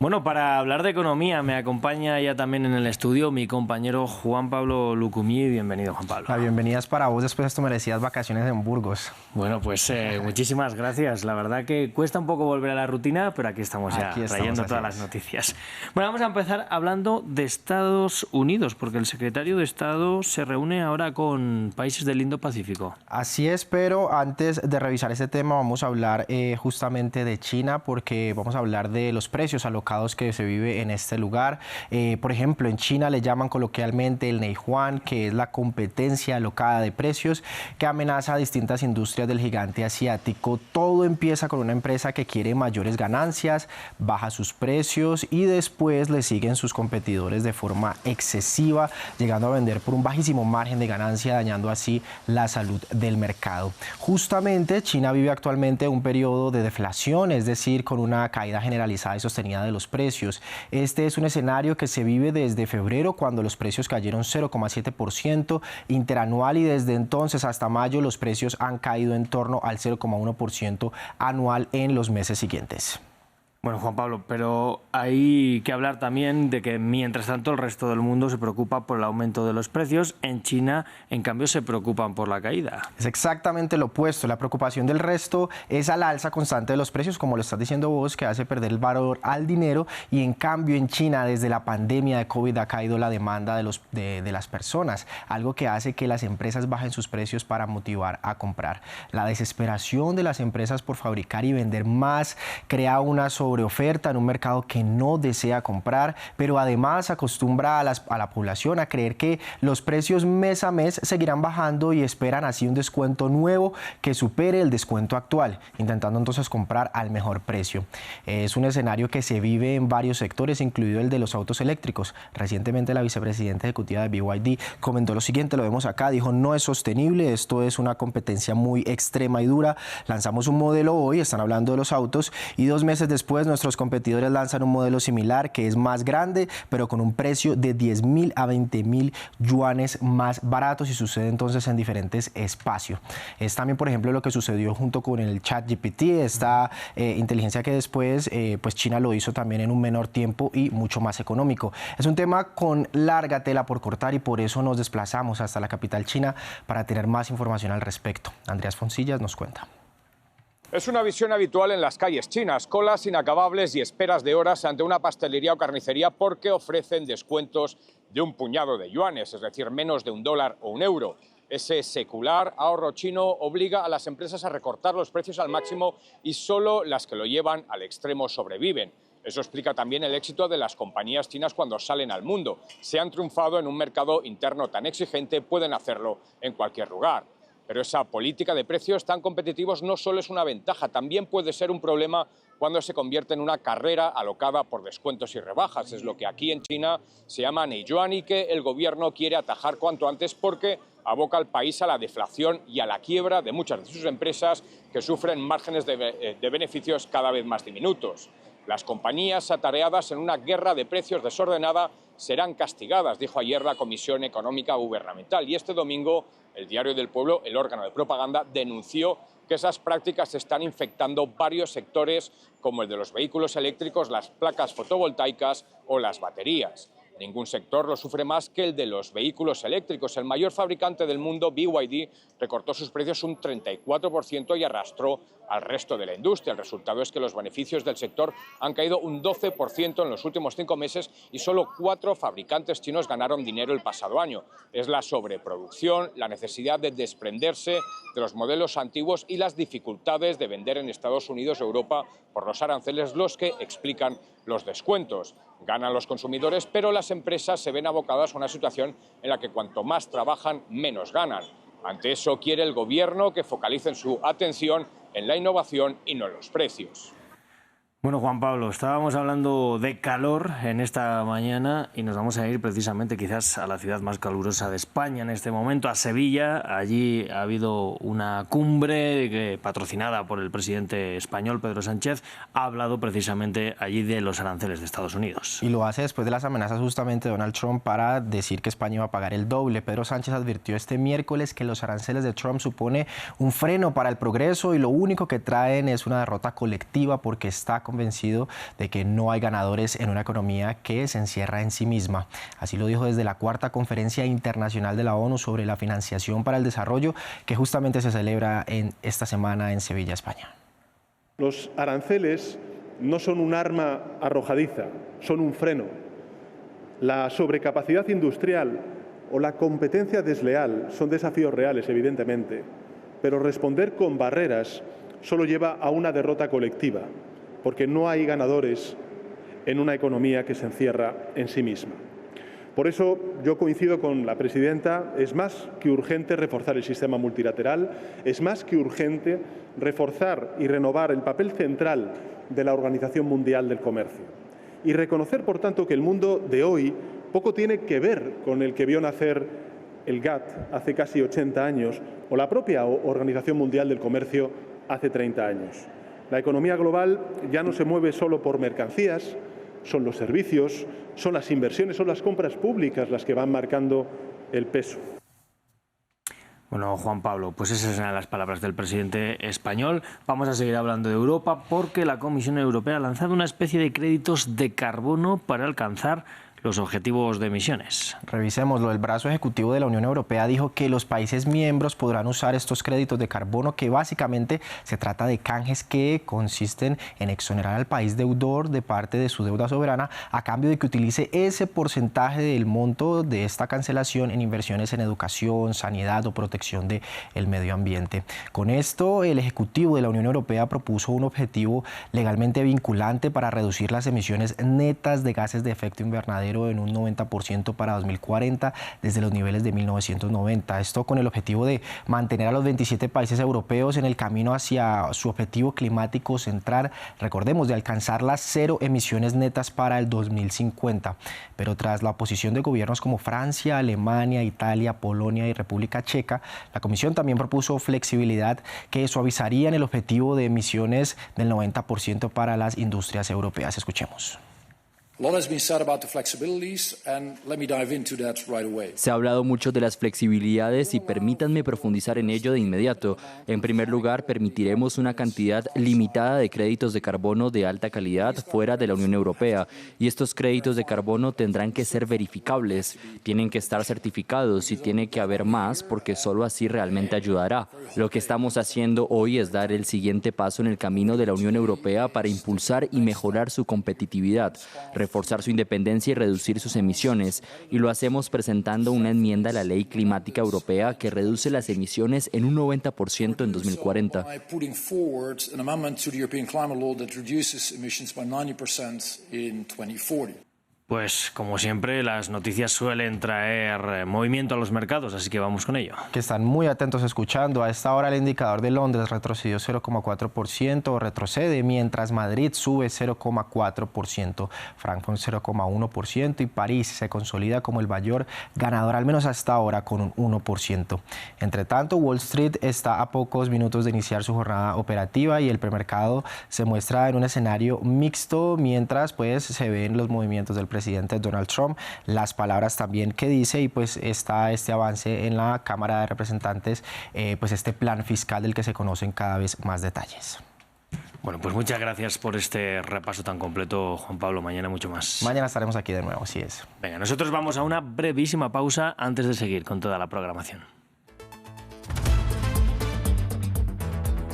Bueno, para hablar de economía me acompaña ya también en el estudio mi compañero Juan Pablo Lucumí. Bienvenido, Juan Pablo. La bienvenida es para vos después de tus merecidas vacaciones en Burgos. Bueno, pues muchísimas gracias. La verdad que cuesta un poco volver a la rutina, pero aquí estamos trayendo todas las noticias. Bueno, vamos a empezar hablando de Estados Unidos, porque el secretario de Estado se reúne ahora con países del Indo-Pacífico. Así es, pero antes de revisar este tema vamos a hablar justamente de China, porque vamos a hablar de los precios alocados que se vive en este lugar. Por ejemplo, en China le llaman coloquialmente el Neihuan, que es la competencia alocada de precios que amenaza a distintas industrias del gigante asiático. Todo empieza con una empresa que quiere mayores ganancias, baja sus precios y después le siguen sus competidores de forma excesiva, llegando a vender por un bajísimo margen de ganancia, dañando así la salud del mercado. Justamente China vive actualmente un periodo de deflación, es decir, con una caída generalizada y sostenida de los precios. Este es un escenario que se vive desde febrero, cuando los precios cayeron 0,7% interanual, y desde entonces hasta mayo los precios han caído en torno al 0,1% anual en los meses siguientes. Bueno, Juan Pablo, pero hay que hablar también de que mientras tanto el resto del mundo se preocupa por el aumento de los precios. En China, en cambio, se preocupan por la caída. Es exactamente lo opuesto. La preocupación del resto es al alza constante de los precios, como lo estás diciendo vos, que hace perder el valor al dinero, y en cambio en China desde la pandemia de COVID ha caído la demanda de las personas, algo que hace que las empresas bajen sus precios para motivar a comprar. La desesperación de las empresas por fabricar y vender más crea una sobreoferta en un mercado que no desea comprar, pero además acostumbra a la población a creer que los precios mes a mes seguirán bajando y esperan así un descuento nuevo que supere el descuento actual, intentando entonces comprar al mejor precio. Es un escenario que se vive en varios sectores, incluido el de los autos eléctricos. Recientemente la vicepresidenta ejecutiva de BYD comentó lo siguiente, lo vemos acá, dijo: no es sostenible, esto es una competencia muy extrema y dura, lanzamos un modelo hoy, están hablando de los autos, y 2 meses después nuestros competidores lanzan un modelo similar que es más grande, pero con un precio de 10.000 a 20.000 yuanes más baratos, y sucede entonces en diferentes espacios. Es también, por ejemplo, lo que sucedió junto con el ChatGPT, esta inteligencia que después pues China lo hizo también en un menor tiempo y mucho más económico. Es un tema con larga tela por cortar, y por eso nos desplazamos hasta la capital china para tener más información al respecto. Andreas Foncillas nos cuenta. Es una visión habitual en las calles chinas: colas inacabables y esperas de horas ante una pastelería o carnicería porque ofrecen descuentos de un puñado de yuanes, es decir, menos de $1 o €1. Ese secular ahorro chino obliga a las empresas a recortar los precios al máximo, y solo las que lo llevan al extremo sobreviven. Eso explica también el éxito de las compañías chinas cuando salen al mundo. Si han triunfado en un mercado interno tan exigente, pueden hacerlo en cualquier lugar. Pero esa política de precios tan competitivos no solo es una ventaja, también puede ser un problema cuando se convierte en una carrera alocada por descuentos y rebajas. Es lo que aquí en China se llama Neijuan, y que el gobierno quiere atajar cuanto antes porque aboca al país a la deflación y a la quiebra de muchas de sus empresas, que sufren márgenes de beneficios cada vez más diminutos. Las compañías atareadas en una guerra de precios desordenada serán castigadas, dijo ayer la Comisión Económica Gubernamental. Y este domingo el Diario del Pueblo, el órgano de propaganda, denunció que esas prácticas están infectando varios sectores, como el de los vehículos eléctricos, las placas fotovoltaicas o las baterías. Ningún sector lo sufre más que el de los vehículos eléctricos. El mayor fabricante del mundo, BYD, recortó sus precios un 34% y arrastró al resto de la industria. El resultado es que los beneficios del sector han caído un 12% en los últimos 5 meses, y solo 4 fabricantes chinos ganaron dinero el pasado año. Es la sobreproducción, la necesidad de desprenderse de los modelos antiguos y las dificultades de vender en Estados Unidos o Europa por los aranceles los que explican los descuentos. Ganan los consumidores, pero las empresas se ven abocadas a una situación en la que cuanto más trabajan, menos ganan. Ante eso quiere el gobierno que focalicen su atención en la innovación y no en los precios. Bueno, Juan Pablo, estábamos hablando de calor en esta mañana y nos vamos a ir precisamente quizás a la ciudad más calurosa de España en este momento, a Sevilla. Allí ha habido una cumbre patrocinada por el presidente español, Pedro Sánchez. Ha hablado precisamente allí de los aranceles de Estados Unidos. Y lo hace después de las amenazas justamente de Donald Trump para decir que España iba a pagar el doble. Pedro Sánchez advirtió este miércoles que los aranceles de Trump supone un freno para el progreso y lo único que traen es una derrota colectiva porque está convencido de que no hay ganadores en una economía que se encierra en sí misma. Así lo dijo desde la cuarta Conferencia Internacional de la ONU sobre la Financiación para el Desarrollo, que justamente se celebra esta semana en Sevilla, España. Los aranceles no son un arma arrojadiza, son un freno. La sobrecapacidad industrial o la competencia desleal son desafíos reales, evidentemente, pero responder con barreras solo lleva a una derrota colectiva, porque no hay ganadores en una economía que se encierra en sí misma. Por eso yo coincido con la presidenta, es más que urgente reforzar el sistema multilateral, es más que urgente reforzar y renovar el papel central de la Organización Mundial del Comercio y reconocer, por tanto, que el mundo de hoy poco tiene que ver con el que vio nacer el GATT hace casi 80 años o la propia Organización Mundial del Comercio hace 30 años. La economía global ya no se mueve solo por mercancías, son los servicios, son las inversiones, son las compras públicas las que van marcando el peso. Bueno, Juan Pablo, pues esas eran las palabras del presidente español. Vamos a seguir hablando de Europa porque la Comisión Europea ha lanzado una especie de créditos de carbono para alcanzar los objetivos de emisiones. Revisémoslo. El brazo ejecutivo de la Unión Europea dijo que los países miembros podrán usar estos créditos de carbono, que básicamente se trata de canjes que consisten en exonerar al país deudor de parte de su deuda soberana a cambio de que utilice ese porcentaje del monto de esta cancelación en inversiones en educación, sanidad o protección del medio ambiente. Con esto, el ejecutivo de la Unión Europea propuso un objetivo legalmente vinculante para reducir las emisiones netas de gases de efecto invernadero en un 90% para 2040 desde los niveles de 1990. Esto con el objetivo de mantener a los 27 países europeos en el camino hacia su objetivo climático central, recordemos, de alcanzar las 0 emisiones netas para el 2050. Pero tras la oposición de gobiernos como Francia, Alemania, Italia, Polonia y República Checa, la Comisión también propuso flexibilidad que suavizarían el objetivo de emisiones del 90% para las industrias europeas. Escuchemos. Se ha hablado mucho de las flexibilidades y permítanme profundizar en ello de inmediato. En primer lugar, permitiremos una cantidad limitada de créditos de carbono de alta calidad fuera de la Unión Europea, y estos créditos de carbono tendrán que ser verificables, tienen que estar certificados y tiene que haber más, porque solo así realmente ayudará. Lo que estamos haciendo hoy es dar el siguiente paso en el camino de la Unión Europea para impulsar y mejorar su competitividad, reforzar su independencia y reducir sus emisiones, y lo hacemos presentando una enmienda a la Ley Climática Europea que reduce las emisiones en un 90% en 2040. Pues como siempre, las noticias suelen traer movimiento a los mercados, así que vamos con ello. Que están muy atentos escuchando. A esta hora el indicador de Londres retrocedió 0,4%, retrocede, mientras Madrid sube 0,4%, Frankfurt 0,1% y París se consolida como el mayor ganador, al menos hasta ahora, con un 1%. Entre tanto, Wall Street está a pocos minutos de iniciar su jornada operativa y el premercado se muestra en un escenario mixto, mientras pues se ven los movimientos del presidente Donald Trump, las palabras también que dice, y pues está este avance en la Cámara de Representantes, pues este plan fiscal del que se conocen cada vez más detalles. Bueno, pues muchas gracias por este repaso tan completo, Juan Pablo. Mañana mucho más. Mañana estaremos aquí de nuevo, así es. Venga, nosotros vamos a una brevísima pausa antes de seguir con toda la programación.